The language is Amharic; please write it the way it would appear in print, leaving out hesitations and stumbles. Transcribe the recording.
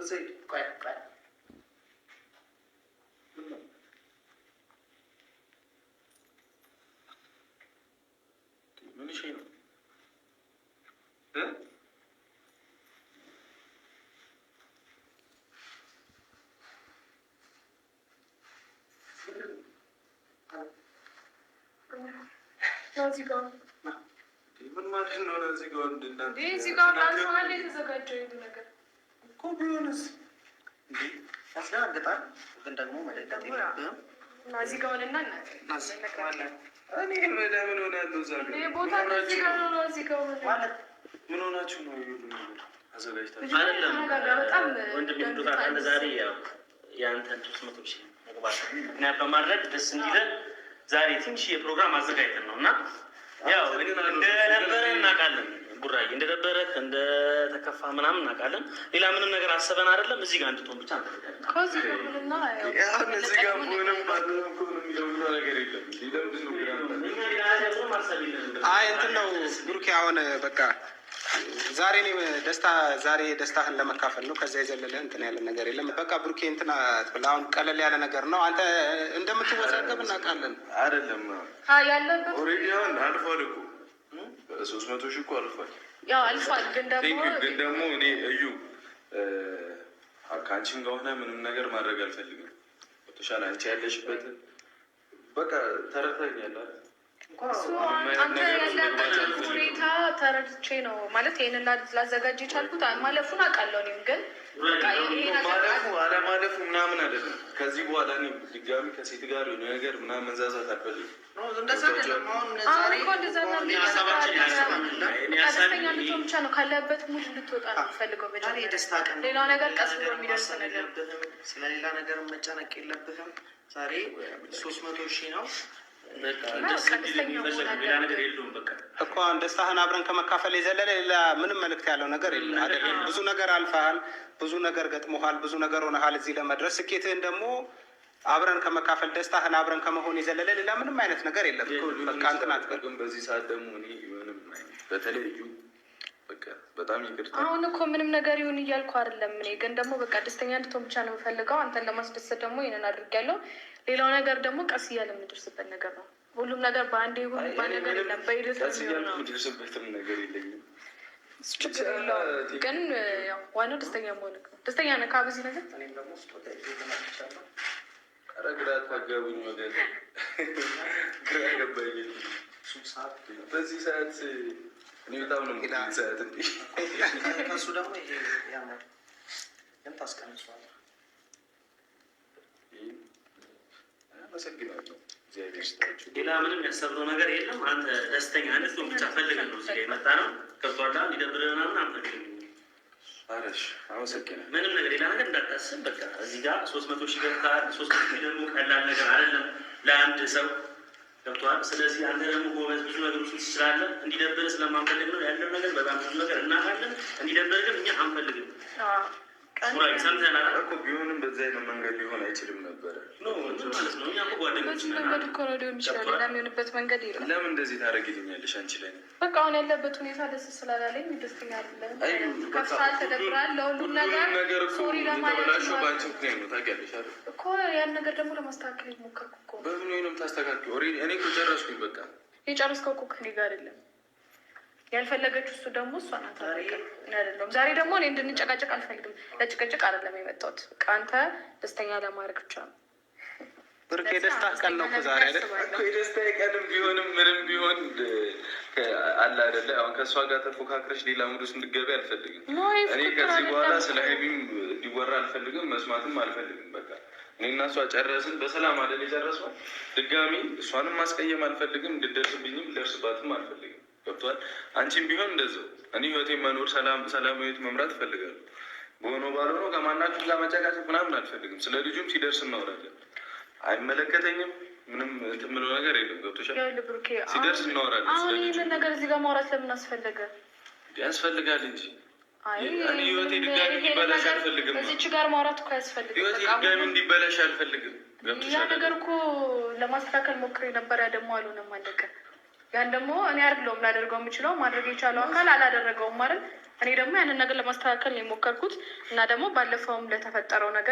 say, quiet. እዚህ ጋር ምን ማለት ነው? እዚህ ጋር እንድናት እዚህ ጋር አንተ የተዘጋጀው ይሄ ነገር እኮ ቢሆንስ እንዴ ያስደነግጣል። ግን ደግሞ መደንገጥ የለብህም። እና እዚህ ጋር ሆነና እኔ ለምን ሆናለሁ? እዛ ጋር ቦታ እዚህ ጋር ነው። እዚህ ጋር ማለት ምን ሆናችሁ ነው? ይሁሉ ነገር አዘጋጅታችሁ አይደለም? በጣም ወንድም ይሉታ ካለ ዛሬ ያው ያንተን 300 ሺህ መግባት ምክንያት በማድረግ ደስ እንዲለን ዛሬ ትንሽ የፕሮግራም አዘጋጅተን ነው እና ያው እንደነበረ እናውቃለን። ጉራዬ እንደነበረ እንደተከፋ ምናምን እናውቃለን። ሌላ ምንም ነገር አሰበን አይደለም። እዚህ ጋር እንድትሆን ብቻ እንፈልጋለን። ከዚህ ጋር ምንና ያው እዚህ ጋር ምንም ባለም እኮ ነው የሚለው ነገር የለም። ሊደምድ ነው አይ እንትን ነው ብሩኬ፣ አሁን በቃ ዛሬ ደስታህን ለመካፈል ነው። ከዛ የዘለለ እንትን ያለ ነገር የለም። በቃ ብሩኬ እንትና አሁን ቀለል ያለ ነገር ነው። አንተ እንደምትወዛገብ እናውቃለን። አይደለም ያለበት ኦልሬዲ አሁን አልፏል እኮ 300 ሺህ እኮ አልፏል። ያው አልፏል። ግን ደግሞ እኔ እዩ ከአንቺም ጋር ሆነ ምንም ነገር ማድረግ አልፈልግም። ተሻለ አንቺ ያለሽበት በቃ ተረድተኛል አይደል? አንተ ያለበትን ሁኔታ ተረድቼ ነው ማለት ይህንን ላዘጋጅ የቻልኩት። ማለፉን አውቃለሁ። እኔም ግን አለማለፉ ምናምን አይደለም። ከዚህ በኋላ እኔ ድጋሚ ከሴት ጋር የሆነ ነገር ምናምን መንዛዛት አልፈልግም። ደስተኛ እንድትሆን ብቻ ነው። ካለበት ሙድ እንድትወጣ ነው የምፈልገው። ሌላ ነገር ቀስ ብሎ የሚደርስ ነገር። ስለሌላ ነገር መጨነቅ የለብህም። ዛሬ 300 ሺህ ነው እኮ ደስታህን አብረን ከመካፈል የዘለለ ሌላ ምንም መልእክት ያለው ነገር የለም አይደለም። ብዙ ነገር አልፈሃል፣ ብዙ ነገር ገጥሞሃል፣ ብዙ ነገር ሆነሃል እዚህ ለመድረስ። ስኬትህን ደግሞ አብረን ከመካፈል ደስታህን አብረን ከመሆን የዘለለ ሌላ ምንም አይነት ነገር የለም። በቃ እንትን አትበል። በዚህ ሰዓት ደግሞ እኔ ምንም በተለይ በቃ በጣም ይቅርታ። አሁን እኮ ምንም ነገር ይሁን እያልኩ አይደለም። እኔ ግን ደግሞ በቃ ደስተኛ እንድትሆን ብቻ ነው የምፈልገው። አንተን ለማስደሰት ደግሞ ይሄንን አድርጊያለሁ። ሌላው ነገር ደግሞ ቀስ እያለ የምደርስበት ነገር ነው። ሁሉም ነገር በአንዴ ይሁን ነገር የለም። በሂደት ነው የምደርስበትም ነገር የለኝም። ችግር የለውም። ግን ያው ዋናው ደስተኛ መሆን ነው። ደስተኛ ነህ በዚህ ነገር? እኔም ደግሞ ስጦታ ይዤላችኋለሁ። ኧረ ግራ ታጋቡኝ ወደ ግራ ገባኝ። በዚህ ሰዓት እኔ በጣም ነው ሰዓት ከእሱ ደግሞ ይሄ ያምር ግን ታስቀንሷል። አመሰግናለሁ። ሌላ ምንም ያሰብነው ነገር የለም። አንተ ደስተኛ እንድትሆን ብቻ ፈልገን ነው እዚህ ጋር የመጣ ነው። ከብቷላ ሊደብርህ ምናምን አንፈልግም። አረሽ አመሰግናለሁ። ምንም ነገር ሌላ ነገር እንዳታስብ። በቃ እዚህ ጋር 300 ሺህ ገብተሃል። 300 ሺህ ደግሞ ቀላል ነገር አይደለም ለአንድ ሰው ገብቷል። ስለዚህ አንተ ደግሞ ጎበዝ ብዙ ነገሮች ትችላለህ። እንዲደብርህ ስለማንፈልግ ነው ያለው ነገር። በጣም ብዙ ነገር እናውቃለን። እንዲደብርህ ግን እኛ አንፈልግም። ሰምተናል እኮ ቢሆንም በዚህ አይነት መንገድ ሊሆን አይችልም ነበረ። ማለት ነው እኛ ጓደኞች መንገድ እኮ ነው ሊሆን ይችላል። ሌላ የሚሆንበት መንገድ የለም። ለምን እንደዚህ ታደርጊልኛለሽ አንቺ ላይ? በቃ አሁን ያለበት ሁኔታ ደስ ስላላለኝ ደስተኛ አይደለም። ከፍታል፣ ተደብራል። ለሁሉም ነገር ሶሪ ለማለት በአንቺ ምክንያት ነው ታውቂያለሽ አይደል እኮ ያን ነገር ደግሞ ለማስተካከል ሞከርኩ እኮ። በምን ወይንም ታስተካክል? እኔ እኮ ጨረስኩኝ። በቃ የጨረስከው እኮ ከእኔ ጋር አይደለም። ያልፈለገችው እሱ ደግሞ እሷ ናት አይደለም። ዛሬ ደግሞ እኔ እንድንጨቃጨቅ አልፈልግም። ለጭቅጭቅ አይደለም የመጣሁት። አንተ ደስተኛ ለማድረግ ብቻ ነው። ብሩኬ የደስታ ቀን ነው ዛሬ አይደል? የደስታ ቀንም ቢሆንም ምንም ቢሆን አለ አይደለ? አሁን ከእሷ ጋር ተፎካክረሽ ሌላ ሙድ ውስጥ እንድትገቢ አልፈልግም። እኔ ከዚህ በኋላ ስለ ሀይሚም እንዲወራ አልፈልግም፣ መስማትም አልፈልግም። በቃ እኔ እና እሷ ጨረስን፣ በሰላም አይደል የጨረስነው። ድጋሚ እሷንም ማስቀየም አልፈልግም፣ እንድደርስብኝም ልደርስባትም አልፈልግም። ገብቷል? አንቺም ቢሆን እንደዛው። እኔ ህይወቴን መኖር ሰላም ህይወት መምራት እፈልጋለሁ። በሆነው ባልሆነው ከማናችሁ ጋር መጨቃጨቅ ምናምን አልፈልግም። ስለ ልጁም ሲደርስ እናወራለን። አይመለከተኝም። ምንም እንትን የምለው ነገር የለም። ገብቶሻል? ሲደርስ እናወራለን። አሁን ይህንን ነገር እዚህ ጋር ማውራት ለምን አስፈለገ? ያስፈልጋል እንጂ እኔ ህይወቴ ድጋሚ እንዲበላሽ አልፈልግም። እዚች ጋር ማውራት እኮ ያስፈልግም። ህይወቴ ድጋሚ እንዲበላሽ አልፈልግም። ያ ነገር እኮ ለማስተካከል ሞክሬ ነበር። ያ ደግሞ አልሆነም፣ አለቀ። ያን ደግሞ እኔ አይደለሁም ላደርገው የምችለው። ማድረግ የቻለው አካል አላደረገውም ማለት እኔ ደግሞ ያንን ነገር ለማስተካከል ነው የሞከርኩት እና ደግሞ ባለፈውም ለተፈጠረው ነገር